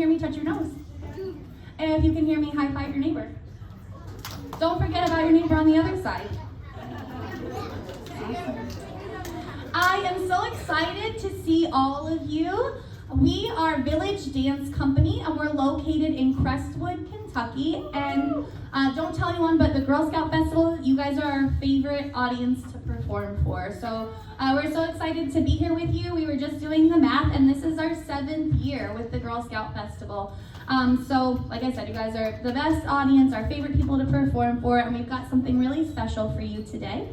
hear me, touch your nose. And if you can hear me, high five your neighbor. Don't forget about your neighbor on the other side. I am so excited to see all of you. We are Village Dance Company, and we're located in Crestwood, Kentucky. And don't tell anyone, but the Girl Scout Festival, you guys are our favorite audience to perform for. So we're so excited to be here with you. We were just doing the math, and this is our 7th year with the Girl Scout Festival. So, like I said, you guys are the best audience, our favorite people to perform for, and we've got something really special for you today.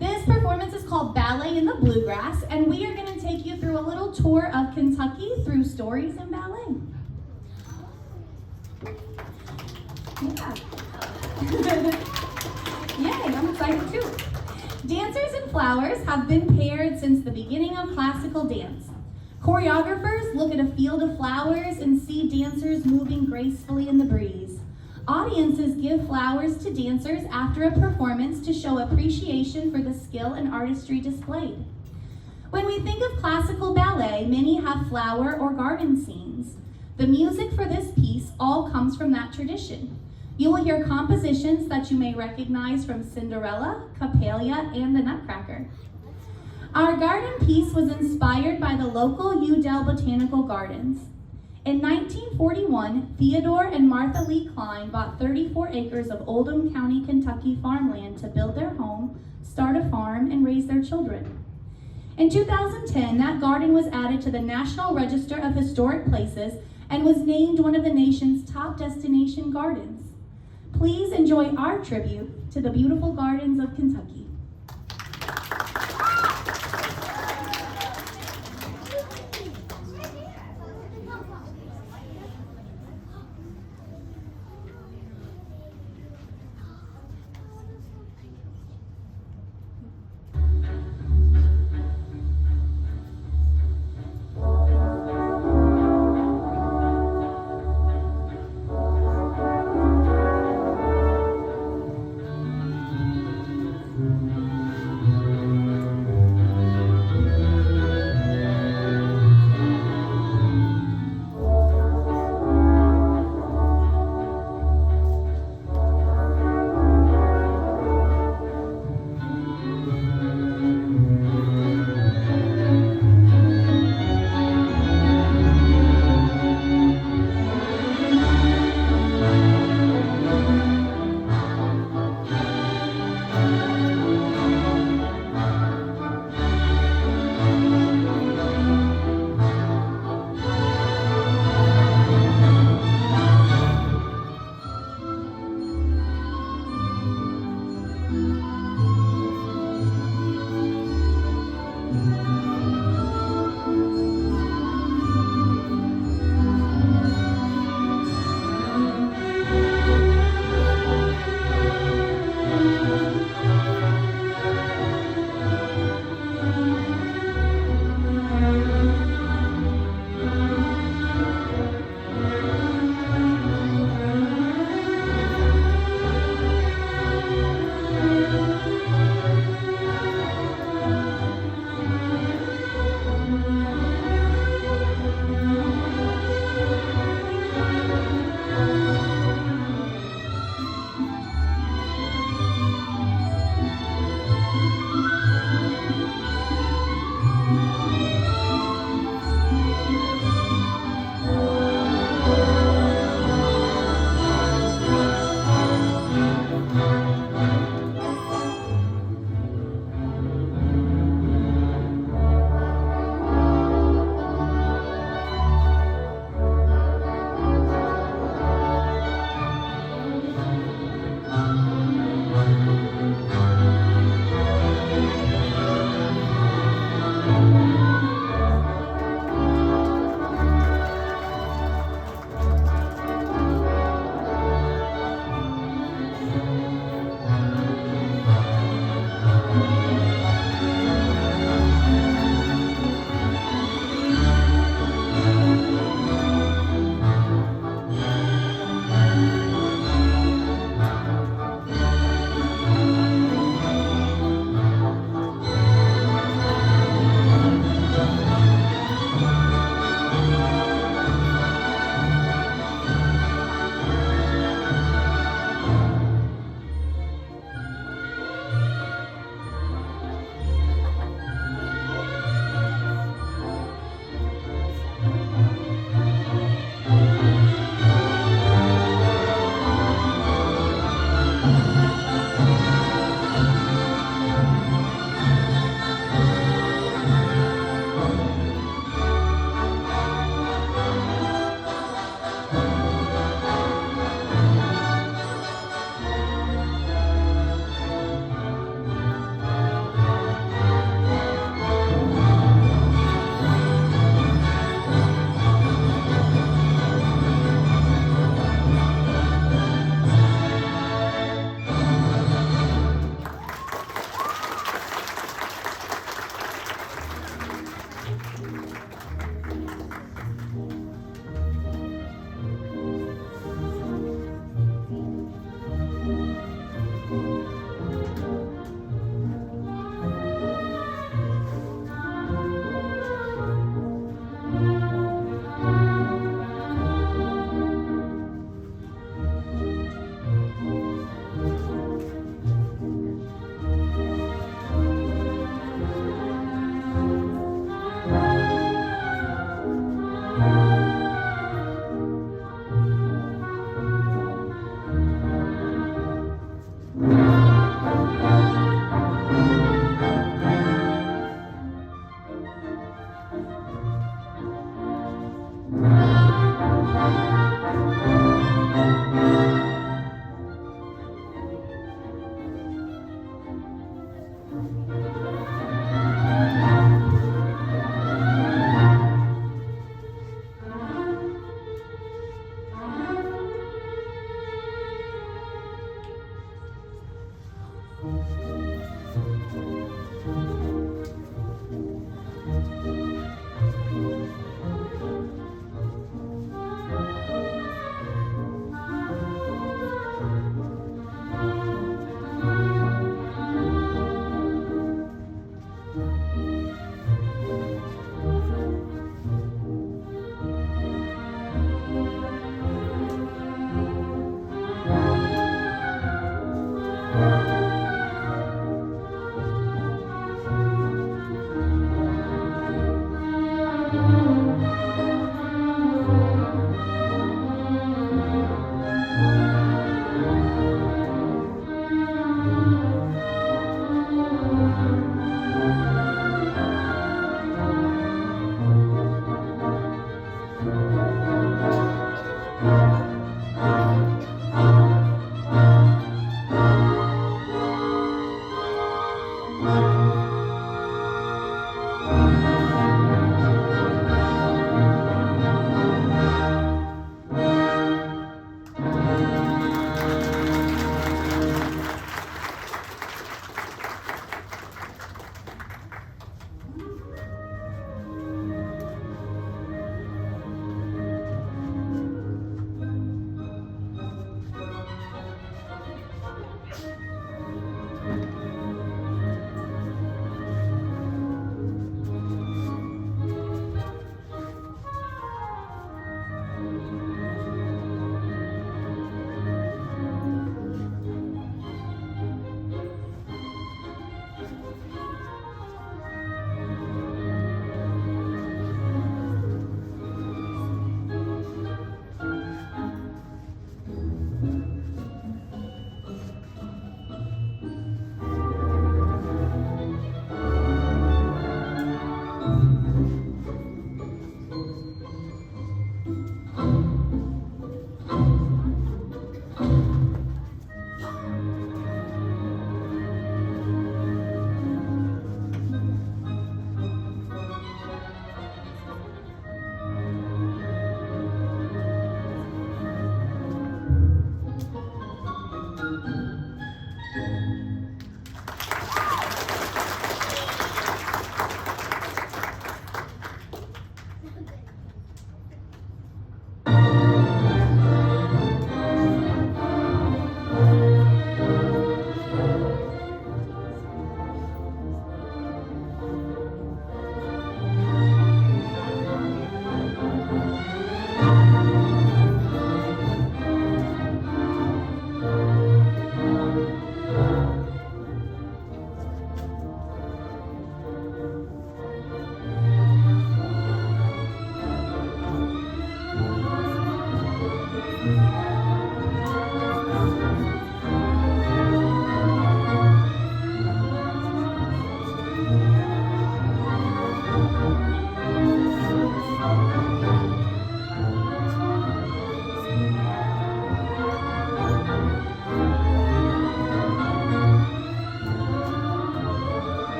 This performance is called Ballet in the Bluegrass, and we are going to take you through a little tour of Kentucky through stories in ballet. Yeah. Yay, I'm excited too. Dancers and flowers have been paired since the beginning of classical dance. Choreographers look at a field of flowers and see dancers moving gracefully in the breeze. Audiences give flowers to dancers after a performance to show appreciation for the skill and artistry displayed. When we think of classical ballet, many have flower or garden scenes. The music for this piece all comes from that tradition. You will hear compositions that you may recognize from Cinderella, Coppelia, and the Nutcracker. Our garden piece was inspired by the local Udell Botanical Gardens. In 1941, Theodore and Martha Lee Klein bought 34 acres of Oldham County, Kentucky farmland to build their home, start a farm, and raise their children. In 2010, that garden was added to the National Register of Historic Places and was named one of the nation's top destination gardens. Please enjoy our tribute to the beautiful gardens of Kentucky.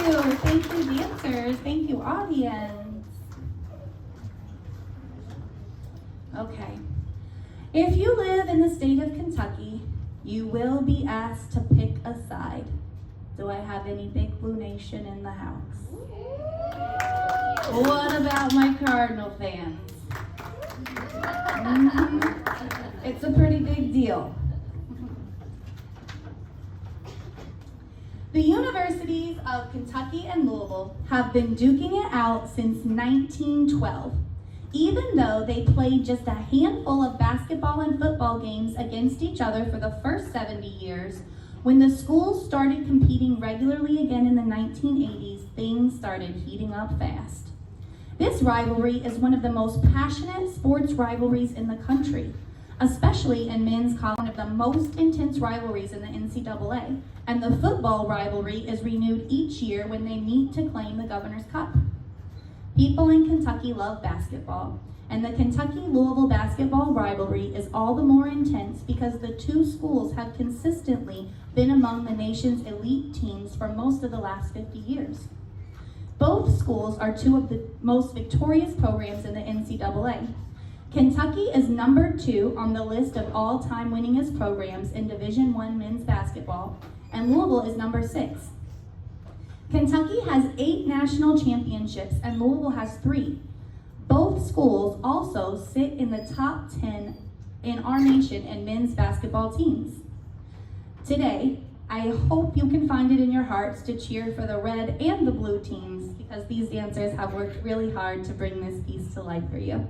you. Thank you, dancers. Thank you, audience. Okay. If you live in the state of Kentucky, you will be asked to pick a side. Do I have any Big Blue Nation in the house? What about my Cardinal fans? It's a pretty big deal. The universities of Kentucky and Louisville have been duking it out since 1912, even though they played just a handful of basketball and football games against each other for the first 70 years. When the schools started competing regularly again in the 1980s, things started heating up fast. This rivalry is one of the most passionate sports rivalries in the country, especially in men's college, one of the most intense rivalries in the NCAA, and the football rivalry is renewed each year when they meet to claim the Governor's Cup. People in Kentucky love basketball, and the Kentucky-Louisville basketball rivalry is all the more intense because the two schools have consistently been among the nation's elite teams for most of the last 50 years. Both schools are two of the most victorious programs in the NCAA. Kentucky is number 2 on the list of all-time winningest programs in Division I men's basketball, and Louisville is number 6. Kentucky has 8 national championships and Louisville has 3. Both schools also sit in the top 10 in our nation in men's basketball teams. Today, I hope you can find it in your hearts to cheer for the red and the blue teams because these dancers have worked really hard to bring this piece to life for you.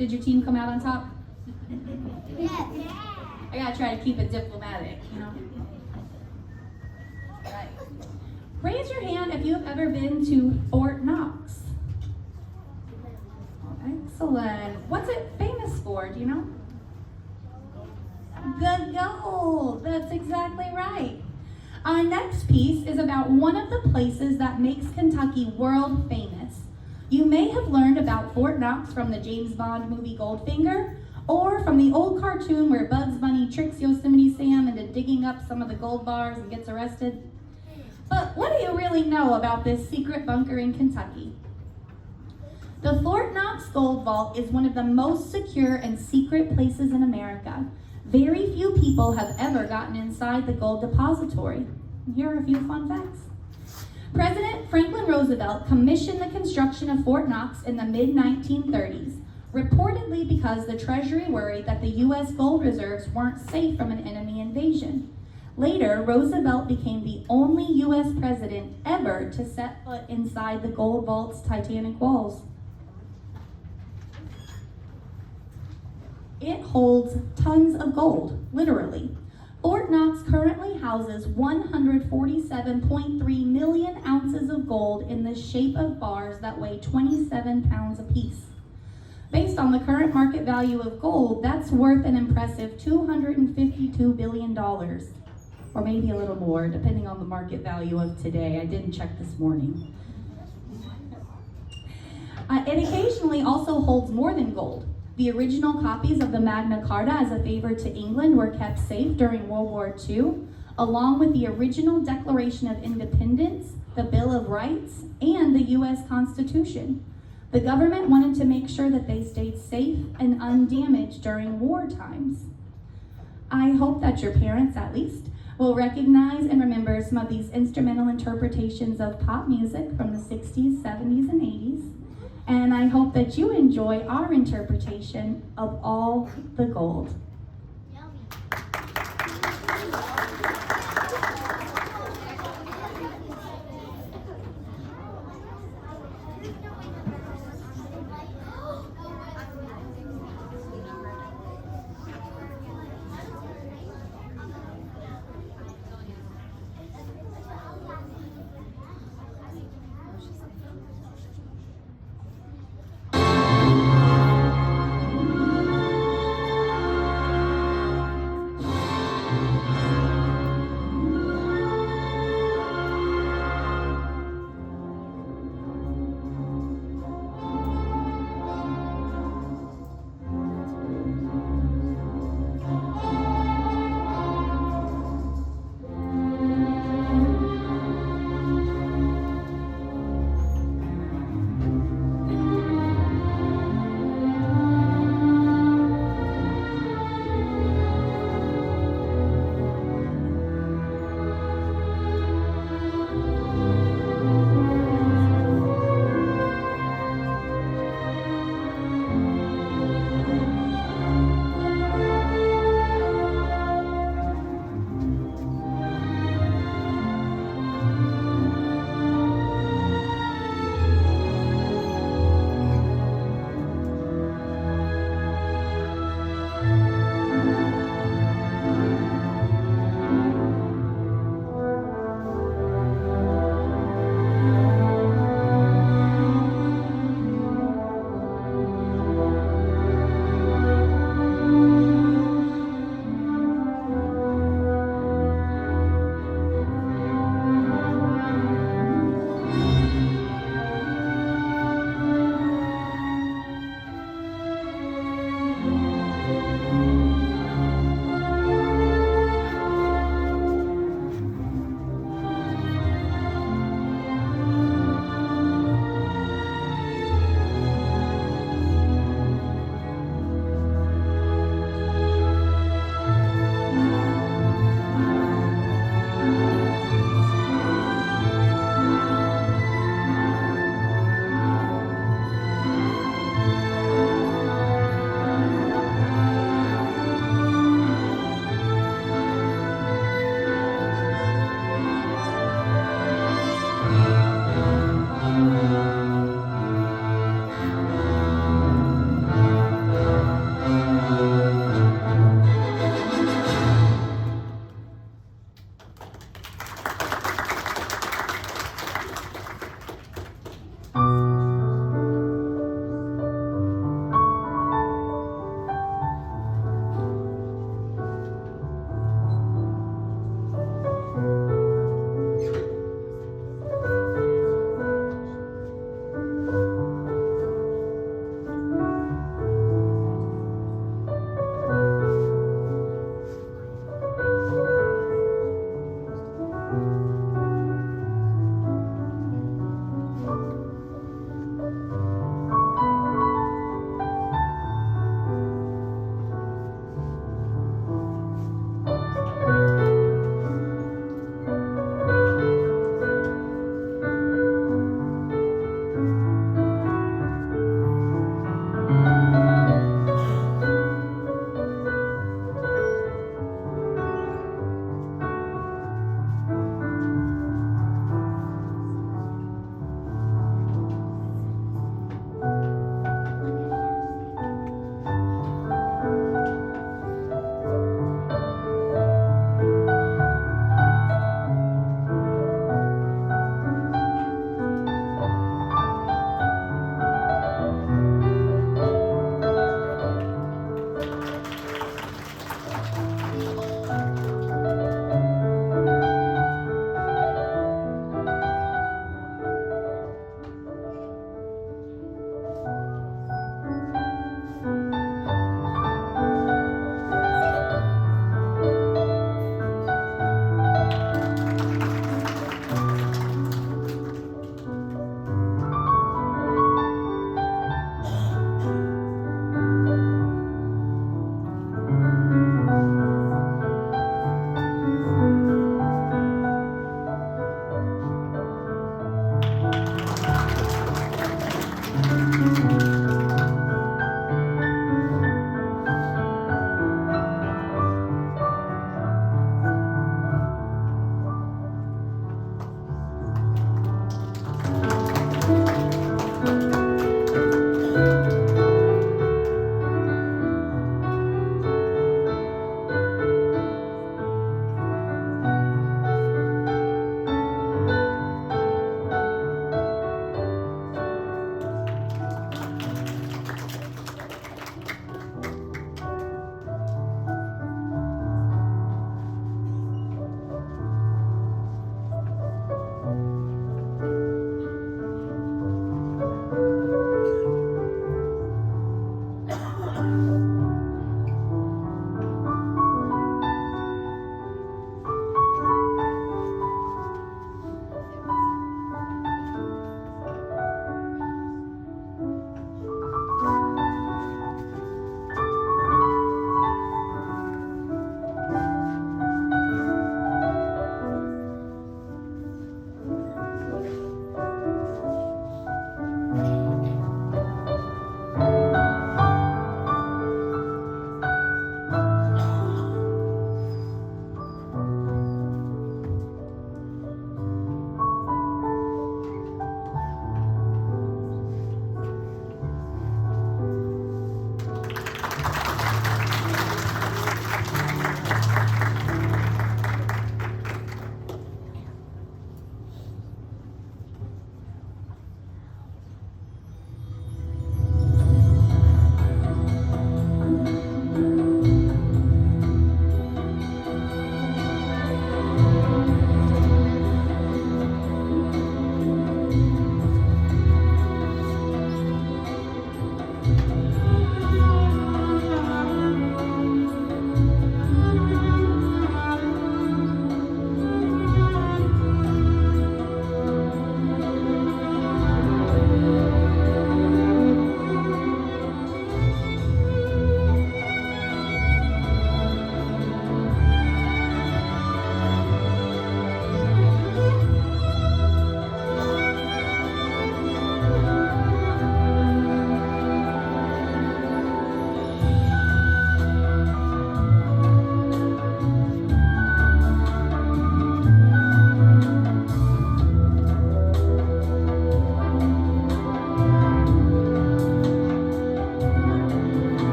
Did your team come out on top? Yes. I gotta try to keep it diplomatic, you know? Right. Raise your hand if you've ever been to Fort Knox. Excellent. What's it famous for? Do you know? The gold. That's exactly right. Our next piece is about one of the places that makes Kentucky world famous. You may have learned about Fort Knox from the James Bond movie Goldfinger, or from the old cartoon where Bugs Bunny tricks Yosemite Sam into digging up some of the gold bars and gets arrested. But what do you really know about this secret bunker in Kentucky? The Fort Knox Gold Vault is one of the most secure and secret places in America. Very few people have ever gotten inside the gold depository. Here are a few fun facts. President Franklin Roosevelt commissioned the construction of Fort Knox in the mid-1930s, reportedly because the Treasury worried that the U.S. gold reserves weren't safe from an enemy invasion. Later, Roosevelt became the only U.S. president ever to set foot inside the gold vault's titanic walls. It holds tons of gold, literally. Fort Knox currently houses 147.3 million ounces of gold in the shape of bars that weigh 27 pounds apiece. Based on the current market value of gold, that's worth an impressive $252 billion, or maybe a little more, depending on the market value of today. I didn't check this morning. It occasionally also holds more than gold. The original copies of the Magna Carta as a favor to England were kept safe during World War II, along with the original Declaration of Independence, the Bill of Rights, and the U.S. Constitution. The government wanted to make sure that they stayed safe and undamaged during war times. I hope that your parents, at least, will recognize and remember some of these instrumental interpretations of pop music from the 60s, 70s, and 80s. And I hope that you enjoy our interpretation of All the Gold.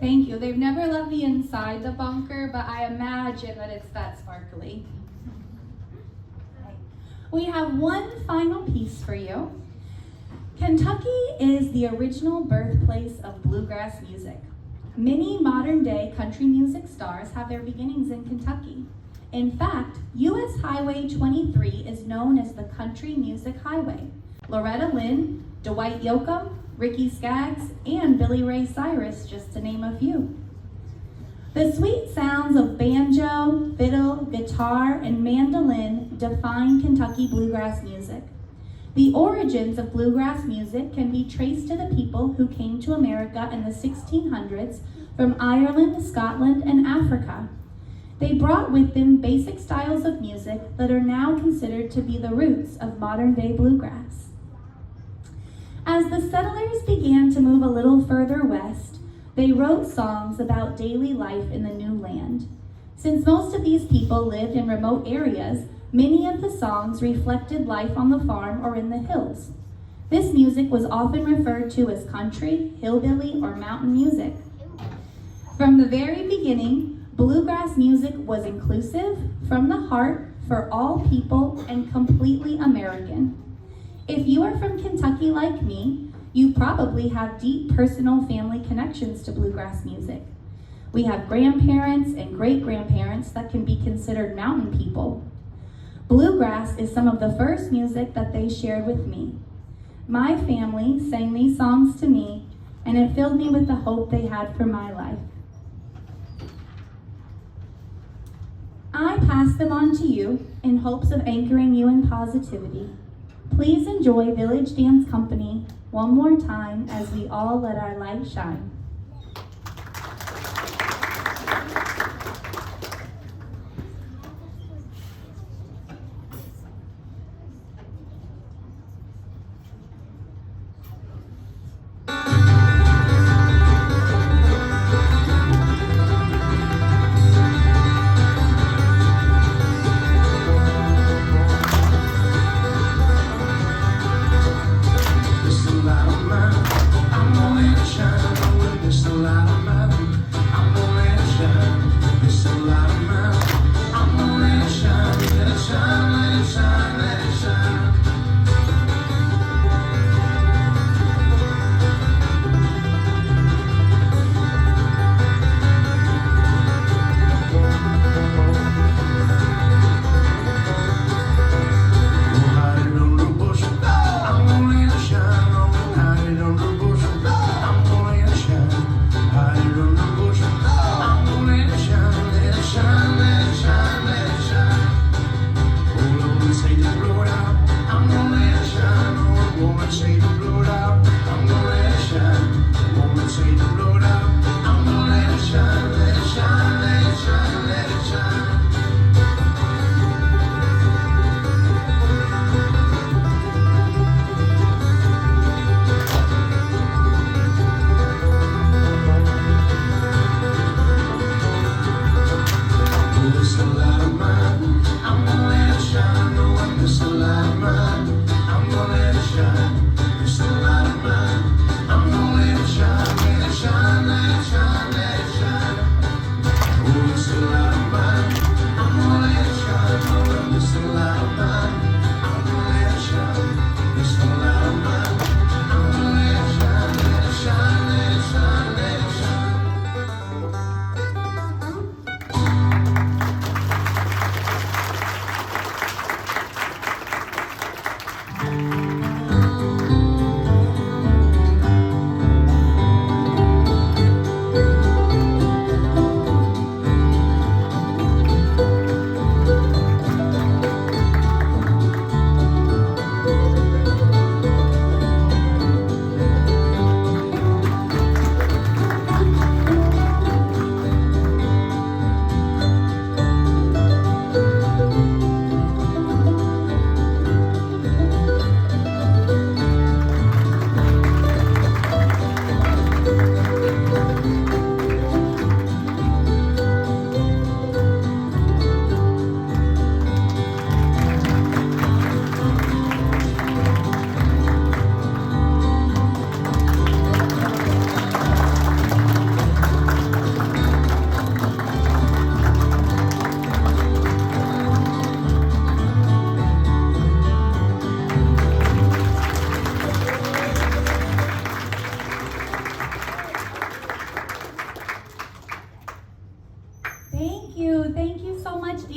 Thank you. They've never let me inside the bunker, but I imagine that it's that sparkly. We have one final piece for you. Kentucky is the original birthplace of bluegrass music. Many modern-day country music stars have their beginnings in Kentucky. In fact, U.S. Highway 23 is known as the Country Music Highway. Loretta Lynn, Dwight Yoakam, Ricky Skaggs, and Billy Ray Cyrus, just to name a few. The sweet sounds of banjo, fiddle, guitar, and mandolin define Kentucky bluegrass music. The origins of bluegrass music can be traced to the people who came to America in the 1600s from Ireland, Scotland, and Africa. They brought with them basic styles of music that are now considered to be the roots of modern-day bluegrass. As the settlers began to move a little further west, they wrote songs about daily life in the new land. Since most of these people lived in remote areas, many of the songs reflected life on the farm or in the hills. This music was often referred to as country, hillbilly, or mountain music. From the very beginning, bluegrass music was inclusive, from the heart, for all people, and completely American. If you are from Kentucky like me, you probably have deep personal family connections to bluegrass music. We have grandparents and great-grandparents that can be considered mountain people. Bluegrass is some of the first music that they shared with me. My family sang these songs to me, and it filled me with the hope they had for my life. I pass them on to you in hopes of anchoring you in positivity. Please enjoy Village Dance Company one more time as we all let our light shine. I'm gonna shine.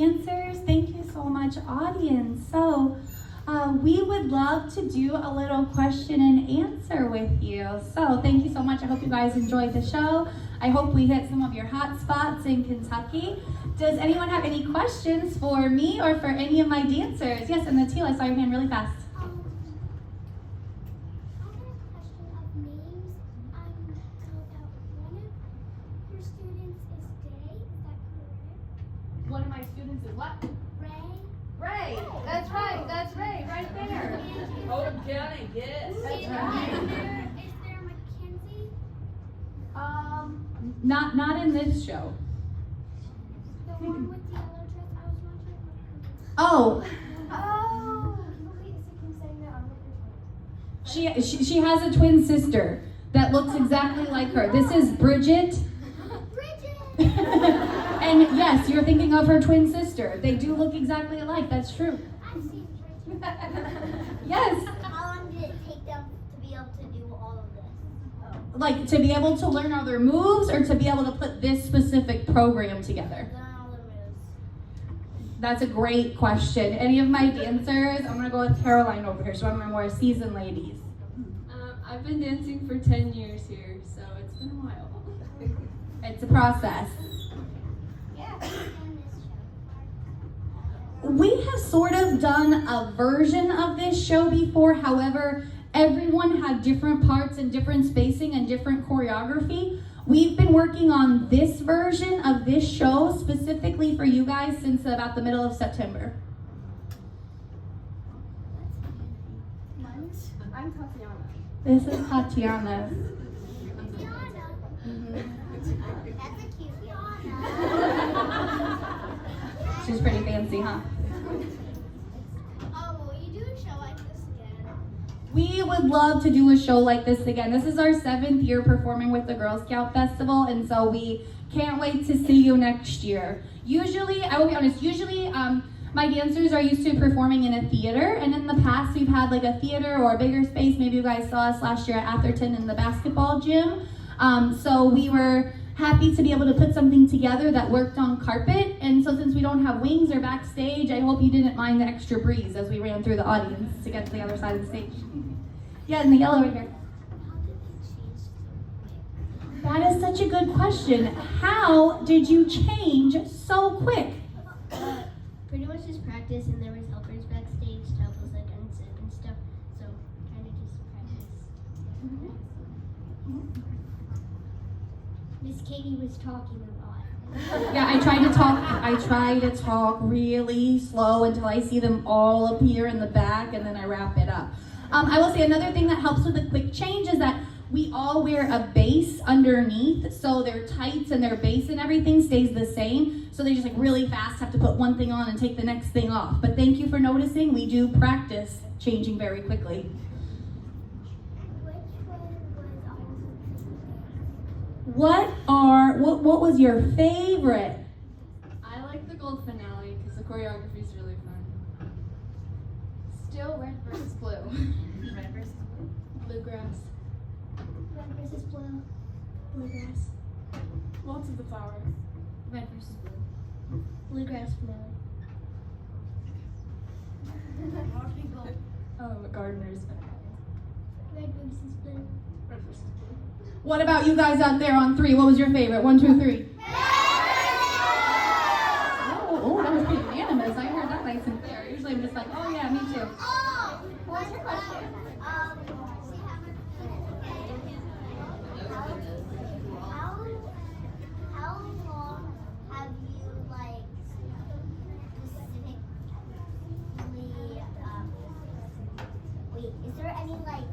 dancers. Thank you so much, audience. So we would love to do a little question and answer with you. So thank you so much. I hope you guys enjoyed the show. I hope we hit some of your hot spots in Kentucky. Does anyone have any questions for me or for any of my dancers? Yes, and the teal, I saw your hand really fast. I have a question of names. So one of your students is Day, is that correct? One of my students is what? Ray? Ray. That's Ray, right there. Oh, Johnny, yes. That's Is right. there Mackenzie? Not in this show. The one with the yellow dress? I was wondering what her Oh, Oh! Wait, is it saying that I'm with she has a twin sister that looks exactly like her. This is Bridget. Bridget! And yes, you're thinking of her twin sister. They do look exactly alike. That's true. I've seen Bridget. Yes. How long did it take them to be able to do all of this? Like to be able to learn all their moves or to be able to put this specific program together? Learn all the moves. That's a great question. Any of my dancers? I'm gonna go with Caroline over here. She's one of my more seasoned ladies. I've been dancing for 10 years here, so it's been a while. It's a process. Yeah. We have sort of done a version of this show before. However, everyone had different parts and different spacing and different choreography. We've been working on this version of this show specifically for you guys since about the middle of September. I'm Tatiana. This is Tatiana. Tiana. That's a cute Tiana. She's pretty fancy, huh? Will you do a show like this again? We would love to do a show like this again. This is our 7th year performing with the Girl Scout Festival, and so we can't wait to see you next year. Usually, I will be honest, my dancers are used to performing in a theater, and in the past we've had like a theater or a bigger space. Maybe you guys saw us last year at Atherton in the basketball gym. So we were happy to be able to put something together that worked on carpet. And so since we don't have wings or backstage, I hope you didn't mind the extra breeze as we ran through the audience to get to the other side of the stage. Yeah, in the yellow right here. How did they change so quick? That is such a good question. How did you change so quick? Pretty much just practice, and there was helpers backstage to help us like unzip and stuff. So kind of just practice. Miss Katie was talking a lot. Yeah, I try to talk really slow until I see them all appear in the back, and then I wrap it up. I will say another thing that helps with the quick change is that we all wear a base underneath, so their tights and their base and everything stays the same. So they just like really fast have to put one thing on and take the next thing off. But thank you for noticing. We do practice changing very quickly. Which one was What was your favorite? I like the gold finale because the choreography is really fun. Still red versus blue. Red versus blue. Bluegrass. Red versus blue. Bluegrass. Lots of the flowers. Red versus blue. Bluegrass finale. Oh, gardeners finale. Red versus blue. Red versus blue. What about you guys out there on 3? What was your favorite? 1, 2, 3. Oh, that was pretty unanimous. I heard that nice and clear. Usually I'm just like, oh yeah, me too. What's your question? How long have you like specifically wait, is there any like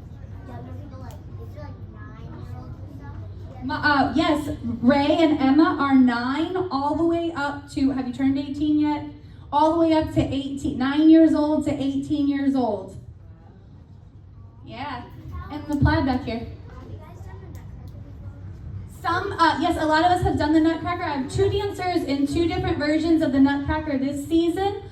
younger people like is there like 9-year-olds and stuff? Yes, Ray and Emma are 9 all the way up to, have you turned 18 yet? All the way up to 18, 9 years old to 18 years old. Yeah, and the plaid back here. Have you guys done the Nutcracker before? Some, yes, a lot of us have done the Nutcracker. I have 2 dancers in 2 different versions of the Nutcracker this season.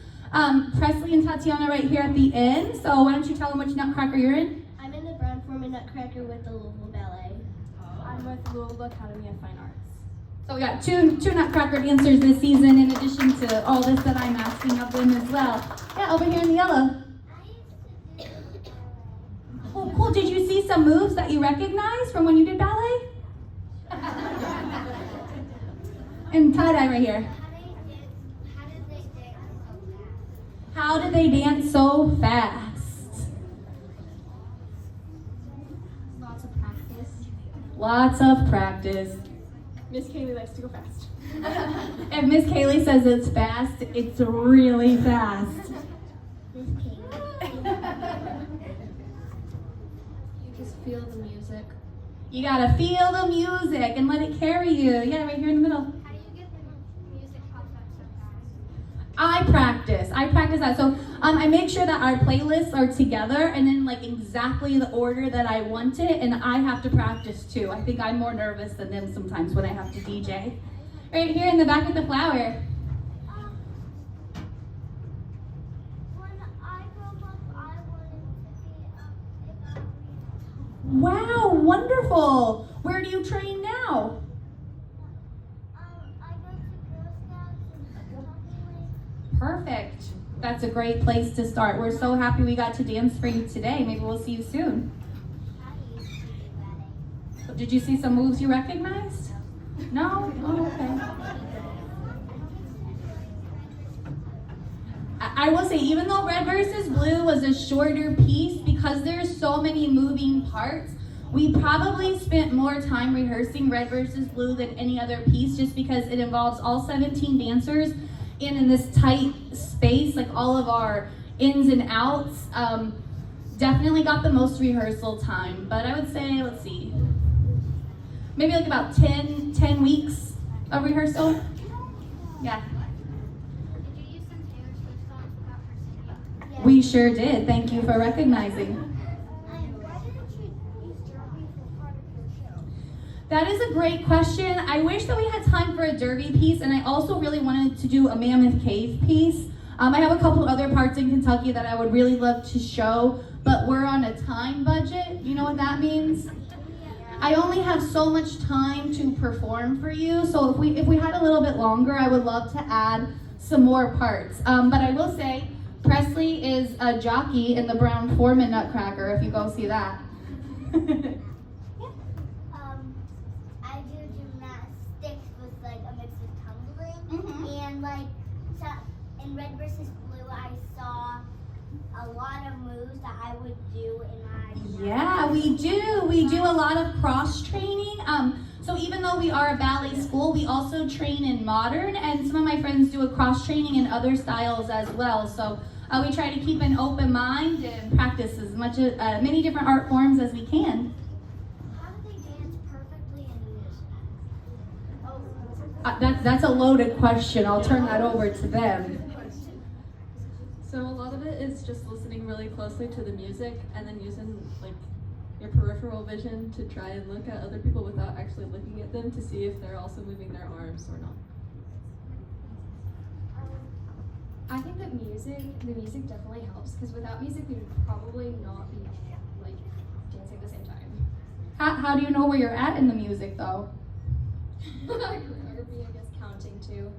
Presley and Tatiana right here at the end. So why don't you tell them which Nutcracker you're in? I'm in the Brown Forman Nutcracker with the Louisville Ballet. I'm with Louisville Academy of Fine Arts. So we got two Nutcracker dancers this season in addition to all this that I'm asking of them as well. Yeah, over here in the yellow. Oh, cool. Did you see some moves that you recognized from when you did ballet? And tie-dye right here. How did they dance so fast? Lots of practice. Lots of practice. Miss Kaylee likes to go fast. If Miss Kaylee says it's fast, it's really fast. Miss Kaylee. You just feel the music. You gotta feel the music and let it carry you. Yeah, right here in the middle. How do you get the music popped up so fast? I practice that. So I make sure that our playlists are together and in like exactly the order that I want it, and I have to practice too. I think I'm more nervous than them sometimes when I have to DJ. Right here in the back with the flower. When I grow up, I wanted to be a Wow, wonderful. Where do you train now? I go to Girl Scouts and Company. Perfect. That's a great place to start. We're so happy we got to dance for you today. Maybe we'll see you soon. I used to do ballet. Did you see some moves you recognized? No? Oh, okay. I will say, even though Red versus Blue was a shorter piece, because there's so many moving parts, we probably spent more time rehearsing Red versus Blue than any other piece, just because it involves all 17 dancers and in this tight space, like all of our ins and outs. Definitely got the most rehearsal time, but I would say, let's see, maybe like about 10 weeks of rehearsal. Yeah. Did you use some Taylor Swift songs without her singing? We sure did. Thank you for recognizing. Why didn't you use Derby for part of your show? That is a great question. I wish that we had time for a derby piece, and I also really wanted to do a Mammoth Cave piece. I have a couple other parts in Kentucky that I would really love to show, but we're on a time budget. You know what that means? I only have so much time to perform for you, so if we had a little bit longer, I would love to add some more parts. But I will say, Presley is a jockey in the Brown Foreman Nutcracker, if you go see that. I do gymnastics with like a mix of tumbling and like so in Red versus Blue I saw a lot of moves that I would do in my Yeah, we do. We do a lot of cross training. So even though we are a ballet school, we also train in modern, and some of my friends do a cross training in other styles as well. So we try to keep an open mind and practice as many different art forms as we can. How do they dance perfectly in music? That's a loaded question. I'll turn that over to them. So a lot of it is just listening really closely to the music and then using like your peripheral vision to try and look at other people without actually looking at them to see if they're also moving their arms or not. I think that the music definitely helps, because without music we would probably not be like dancing at the same time. How do you know where you're at in the music though? Choreography, I guess, counting too.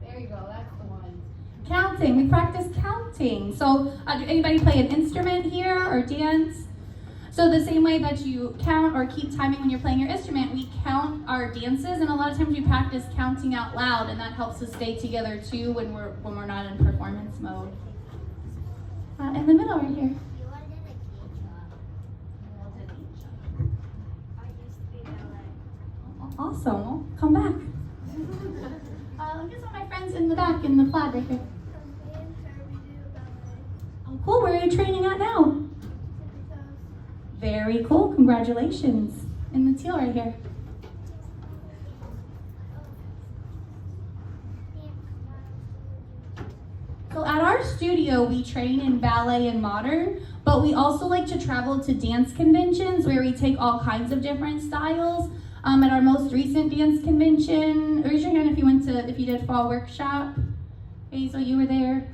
There you go, that's the one. Counting. We practice counting. So do anybody play an instrument here or dance? So the same way that you count or keep timing when you're playing your instrument, we count our dances, and a lot of times we practice counting out loud, and that helps us stay together too when we're not in performance mode. In the middle right here. You wanted a key job. I used to be ballet. Awesome. Well, come back. Look at some of my friends in the back in the plaid right here. Oh, cool. Where are you training at now? Very cool. Congratulations. In the teal right here. So at our studio, we train in ballet and modern, but we also like to travel to dance conventions where we take all kinds of different styles. At our most recent dance convention, raise your hand if you did fall workshop. Hazel, you were there.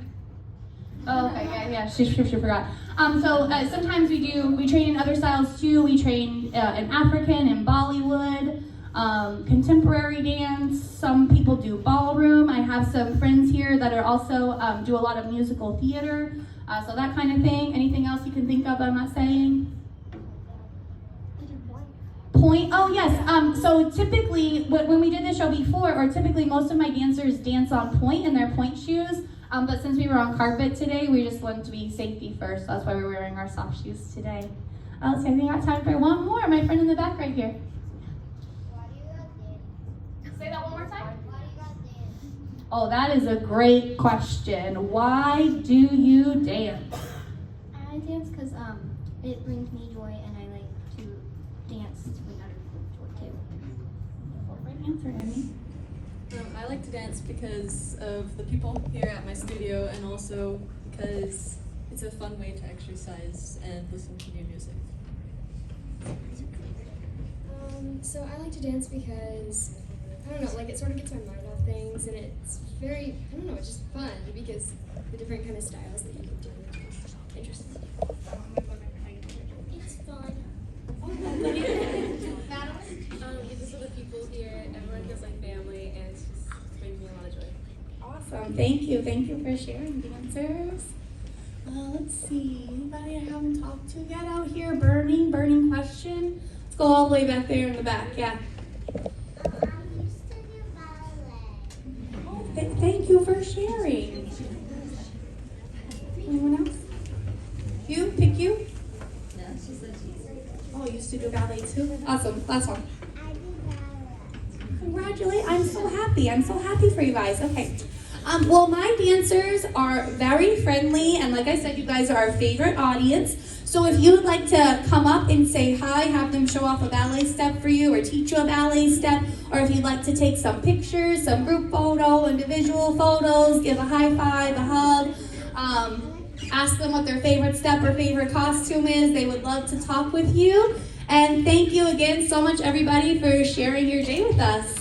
Oh, okay, yeah, she forgot. Sometimes we train in other styles too. We train in African and Bollywood. contemporary dance. Some people do ballroom. I have some friends here that are also do a lot of musical theater, so that kind of thing. Anything else you can think of I'm not saying? Point. Oh yes. So typically, when we did the show before, or typically most of my dancers dance on point in their point shoes. But since we were on carpet today, we just wanted to be safety first. So that's why we're wearing our soft shoes today. Let's see. I think I got time for one more. My friend in the back right here. Why do you guys dance? Say that one more time. Why do you guys dance? Oh, that is a great question. Why do you dance? I dance because it brings me joy, and I like to dance to bring other people joy too. Great answer, Emmy. I like to dance because of the people here at my studio, and also because it's a fun way to exercise and listen to new music. So I like to dance because, I don't know, like it sort of gets my mind off things, and it's very, I don't know, it's just fun because the different kind of styles that you can do is interesting. It's fun. Just with the people here, everyone feels like family, and it's just brings me a lot of joy. Awesome. Thank you. Thank you for sharing the answers. Let's see. Anybody I haven't talked to yet out here? Burning question. Let's go all the way back there in the back. Yeah. I used to do ballet. Oh, thank you for sharing. Anyone else? You? Pick you? No, she said Oh, you used to do ballet too? Awesome. Last one. I do ballet. Congratulations. I'm so happy. I'm so happy for you guys. Okay. Well, my dancers are very friendly, and like I said, you guys are our favorite audience. So if you would like to come up and say hi, have them show off a ballet step for you or teach you a ballet step, or if you'd like to take some pictures, some group photo, individual photos, give a high five, a hug, ask them what their favorite step or favorite costume is, they would love to talk with you. And thank you again so much, everybody, for sharing your day with us.